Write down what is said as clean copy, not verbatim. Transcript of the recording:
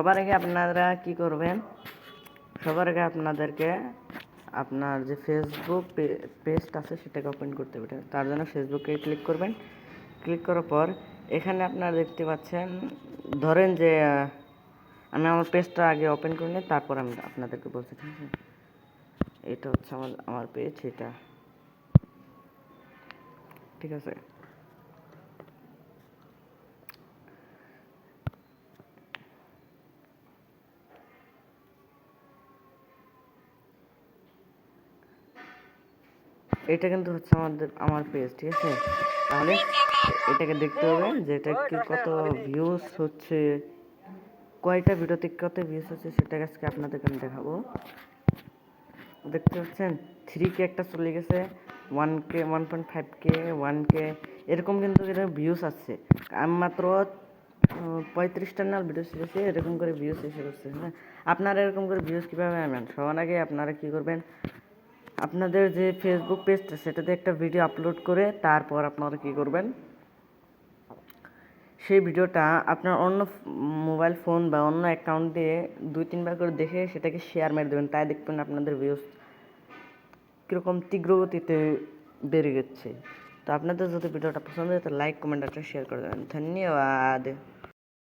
সবার আগে আপনারা কি করবেন, সবার আগে আপনাদেরকে আপনার যে ফেসবুক পেজটা আছে সেটাকে ওপেন করতে হবে। তার জন্য ফেসবুকে ক্লিক করবেন। ক্লিক করার পর এখানে আপনারা দেখতে পাচ্ছেন, ধরেন যে আমি আমার পেজটা আগে ওপেন করে নিই, তারপর আমি আপনাদেরকে বলছি। ঠিক আছে, এটা হচ্ছে আমার পেজ, এটা ঠিক আছে। এটা কিন্তু হচ্ছে আমার পেজ, ঠিক আছে। তাহলে এটাকে দেখতে হবে যে এটা কি কত ভিউজ হচ্ছে, কয়টা ভিডিওতে কত ভিউজ হচ্ছে, সেটা আজকে আপনাদেরকে আমি দেখাবো। দেখতে পাচ্ছেন 3K একটা চলে গেছে, 1K, 1.5K, 1K, এরকম কিন্তু এরকম ভিউজ আসছে। আমি মাত্র 35টা নাল ভিডিও ছেড়েছি, এরকম করে ভিউজ এসে করছে। হ্যাঁ, আপনারা এরকম করে ভিউজ কীভাবে আনবেন? সবার আগে আপনারা কী করবেন, আপনাদের যে ফেসবুক পেজটা সেটাতে একটা ভিডিও আপলোড করে তারপর আপনারা কী করবেন, সেই ভিডিওটা আপনার অন্য মোবাইল ফোন বা অন্য অ্যাকাউন্ট দিয়ে 2-3 বার করে দেখে সেটাকে শেয়ার মেরে দেবেন। তাই দেখবেন আপনাদের ভিউজ কীরকম তীব্র গতিতে বেড়ে গেছে। তো আপনাদের যদি ভিডিওটা পছন্দ হয় তো লাইক, কমেন্ট আর শেয়ার করে দেবেন। ধন্যবাদ।